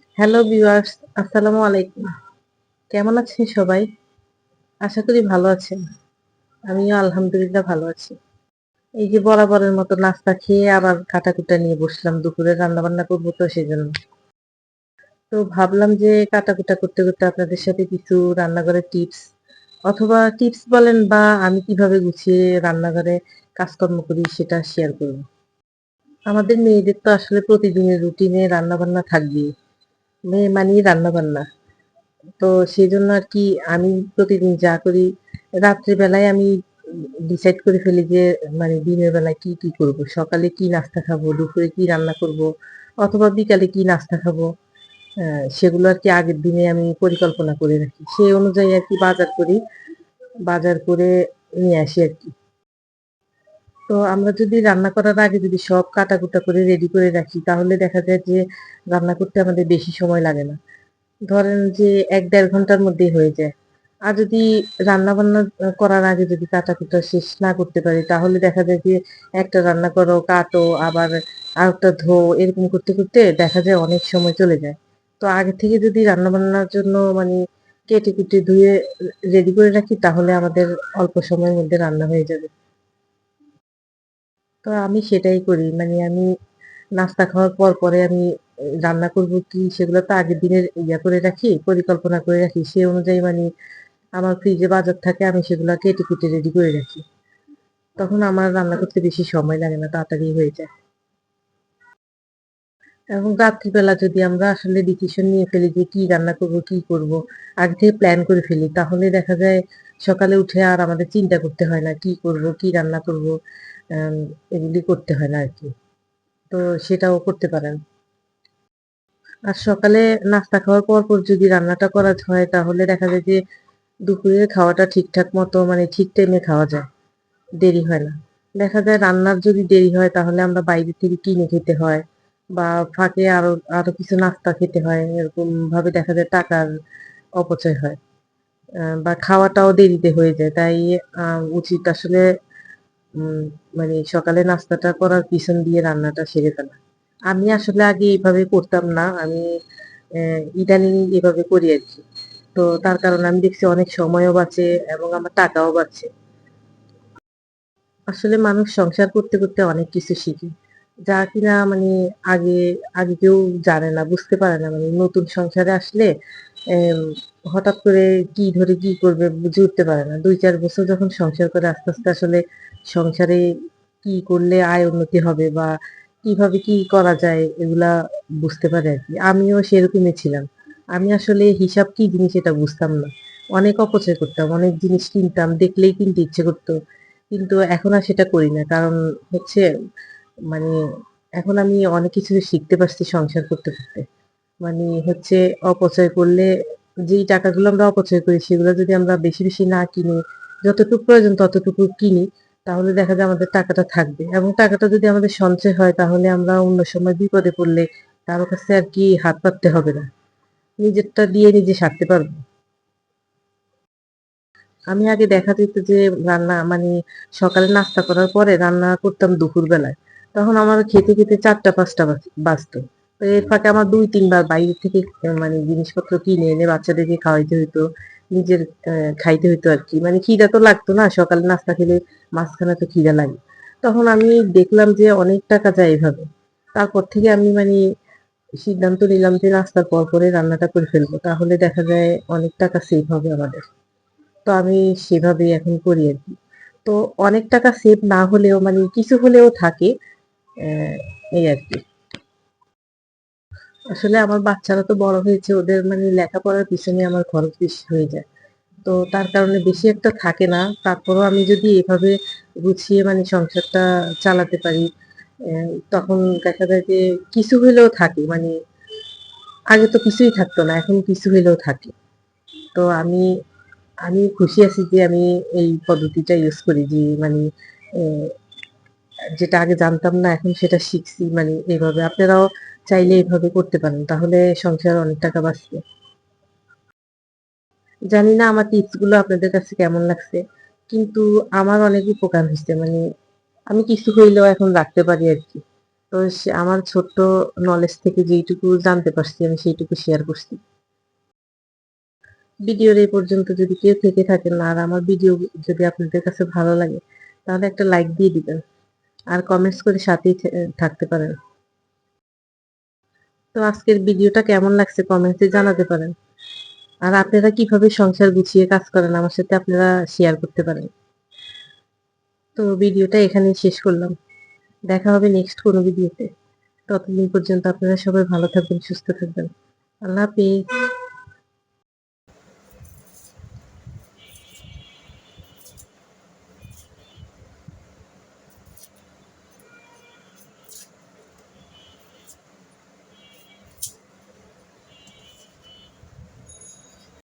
Hello viewers, আসসালামু আলাইকুম। কেমন আছেন সবাই? আশা করি ভালো আছেন। আমিও আলহামদুলিল্লাহ ভালো আছি। এই যে বরাবরের মতো নাস্তা খেয়ে আবার কাটাকুটা নিয়ে বসলাম। দুপুরে রান্নাবান্না করব তো সেজন্য। তো ভাবলাম যে কাটাকুটা করতে, করতে আপনাদের সাথে কিছু রান্নাঘরের টিপস অথবা টিপস বলেন বা আমি কিভাবে গুছিয়ে রান্নাঘরে কাজকর্ম করি সেটা শেয়ার করব। আমাদের মেয়েদের তো আসলে প্রতিদিনের রুটিনে রান্নাবান্না থাকবেই। মেয়ে মানেই রান্নাবান্না। তো সেজন্য আরকি আমি প্রতিদিন যা করি রাত্রে বেলায় আমি ডিসাইড করে ফেলি যে মানে দিনের বেলায় কি করব। সকালে কি নাস্তা খাবো, দুপুরে কি রান্না করব অথবা বিকালে কি নাস্তা খাবো। সেগুলো আরকি আগের দিনে আমি পরিকল্পনা করে রাখি। সেই অনুযায়ী আরকি বাজার করি। বাজার করে নিয়ে আসি আরকি। তো আমরা যদি রান্না করার আগে যদি সব কাটাকুটা করে রেডি করে রাখি তাহলে দেখা যায় যে রান্না করতে আমাদের বেশি সময় লাগে না। ধরেন যে ১-১.৫ ঘন্টার মধ্যেই হয়ে যায়। আর যদি রান্নাবান্না করার আগে যদি কাটাকুটা শেষ না করতে পারি তাহলে দেখা যায় যে একটা রান্না করো, কাটো, আবার আরেকটা ধোও এরকম করতে, করতে দেখা যায় অনেক সময় চলে যায়। তো আগে থেকে যদি রান্নাবান্নার জন্য মানে কেটে-কুটে ধুয়ে রেডি করে রাখি তাহলে আমাদের অল্প সময়ের মধ্যে রান্না হয়ে যাবে। তো আমি সেটাই করি। মানে আমি নাস্তা খাওয়ার পরে আমি রান্না করব কি সেগুলো তো আগের দিনের করে রাখি, পরিকল্পনা করে রাখি। সেই অনুযায়ী মানে আমার ফ্রিজে বাজার থাকে আমি সেগুলা কেটে-কুটে রেডি করে রাখি। তখন আমার রান্না করতে বেশি সময় লাগে না, তাড়াতাড়ি হয়ে যায়। এবং রাত্রিবেলা যদি আমরা আসলে ডিসিশন নিয়ে ফেলি যে কি রান্না করব, কি করব, আগে থেকে প্ল্যান করে ফেলি তাহলে দেখা যায় সকালে উঠে আর আমাদের চিন্তা করতে হয় না কি করব, কি রান্না করব, আম এগুলি করতে হয় না আরকি। তো সেটাও করতে পারেন। আর সকালে নাস্তা খাওয়ার পর যদি রান্নাটা করা হয় তাহলে দেখা যায় যে দুপুরের খাওয়াটা ঠিকঠাক মতো মানে ঠিক টাইমে খাওয়া যায়। দেরি হয় না। দেখা যায় রান্নার যদি দেরি হয় তাহলে আমরা বাইরে থেকে কিনে খেতে হয় বা ফাঁকে আরো কিছু নাস্তা খেতে হয়। এরকম ভাবে দেখা যায় টাকার অপচয় হয়। বা খাওয়াটাও দেরিতে হয়ে যায়। তাই আ উচিত আসলে উম মানে সকালে নাস্তাটা করার পিছন দিয়ে রান্নাটা সেরে ফেলা। আমি আসলে আগে এভাবে করতাম না। আমি ইদানিং এভাবে করি আরকি। তো তার কারণে আমি দেখছি অনেক সময়ও বাঁচে এবং আমার টাকাও বাঁচে। আসলে মানুষ সংসার করতে, করতে অনেক কিছু শিখে। যা কিনা মানে আগে আগে কেউ জানে না, বুঝতে পারে না। মানে নতুন সংসারে আসলে এম হঠাৎ করে কি ধরে কি করবে বুঝে উঠতে পারে না। ২-৪ বছর যখন সংসার করে আস্তে, আস্তে আসলে সংসারে কি করলে আয় উন্নতি হবে বা কিভাবে কি করা যায় এগুলা বুঝতে পারে আরকি। আমিও সেরকমই ছিলাম। আমি আসলে হিসাব কি জিনিস এটা বুঝতাম না। অনেক অপচয় করতাম। অনেক জিনিস কিনতাম, দেখলেই কিনতে ইচ্ছে করত। কিন্তু এখন আর সেটা করি না। কারণ হচ্ছে মানে এখন আমি অনেক কিছু শিখতে পারছি সংসার করতে, করতে। মানে হচ্ছে অপচয় করলে যেই টাকাগুলো আমরা অপচয় করি সেগুলো যদি আমরা বেশি, বেশি না কিনে যতটুকু প্রয়োজন ততটুকু কিনি তাহলে দেখা যায় আমাদের টাকাটা থাকবে। এবং টাকাটা যদি আমাদের সঞ্চয় হয় তাহলে আমরা অন্য সময় বিপদে পড়লে কারো কাছে আর কি হাত পাততে হবে না। নিজেরটা দিয়ে নিজে সারতে পারব। আমি আগে দেখা যেত যে রান্না মানে সকালে নাস্তা করার পরে রান্না করতাম দুপুরবেলায়। তখন আমার খেতে, খেতে ৪টা-৫টা বাজতো। তো এর ফাঁকে আমার ২-৩ বার বাইরে থেকে মানে জিনিসপত্র কিনে এনে বাচ্চাদেরকে খাওয়াইতে হইতো। নিজের খাইতে হইতো আরকি। মানে খিদা তো লাগতো না। সকালে নাস্তা খেলে মাঝখানে তো খিদা লাগে। তখন আমি দেখলাম যে অনেক টাকা যায় এভাবে। তারপর থেকে আমি মানে সিদ্ধান্ত নিলাম যে নাস্তার পরে রান্নাটা করে ফেলবো। তাহলে দেখা যায় অনেক টাকা সেভ হবে আমাদের। তো আমি সেভাবেই এখন করি আরকি। তো অনেক টাকা সেভ না হলেও মানে কিছু হলেও থাকে। অ্যা এই আরকি। আসলে আমার বাচ্চারা তো বড় হয়েছে, ওদের মানে লেখাপড়ার পিছনে আমার খরচ বেশি হয়ে যায়। তো তার কারণে বেশি একটা থাকে না। তারপরেও আমি যদি এভাবে গুছিয়ে মানে সংসারটা চালাতে পারি, অ্যা তখন দেখা যায় যে কিছু হইলেও থাকে। মানে আগে তো কিছুই থাকতো না, এখন কিছু হইলেও থাকে। তো আমি খুশি আছি যে আমি এই পদ্ধতিটা ইউজ করি যে মানে এ যেটা আগে জানতাম না এখন সেটা শিখছি মানে এভাবে। আপনারাও চাইলে এভাবে করতে পারেন। তাহলে সংসারে অনেক টাকা বাঁচবে। জানি না আমার টিপস গুলো আপনাদের কাছে কেমন লাগছে। কিন্তু আমার অনেক উপকার হইছে। মানে আমি কিছু হইলেও এখন রাখতে পারি আরকি। তো আমার ছোট্ট নলেজ থেকে যেইটুকু জানতে পারছি আমি সেইটুকু শেয়ার করছি। ভিডিওর এই পর্যন্ত যদি কেউ থেকে থাকেন আর আমার ভিডিও যদি আপনাদের কাছে ভালো লাগে তাহলে একটা লাইক দিয়ে দিবেন আর কমেন্টস করে সাথেই থাকতে পারেন। তো আজকের ভিডিওটা কেমন লাগছে কমেন্টসে জানাতে পারেন। আর আপনারা কিভাবে সংসার গুছিয়ে কাজ করেন আমার সাথে আপনারা শেয়ার করতে পারেন। তো ভিডিওটা এখানেই শেষ করলাম। দেখা হবে নেক্সট কোনো ভিডিওতে। ততদিন পর্যন্ত আপনারা সবাই ভালো থাকবেন, সুস্থ থাকবেন। আল্লাহ হাফেজ।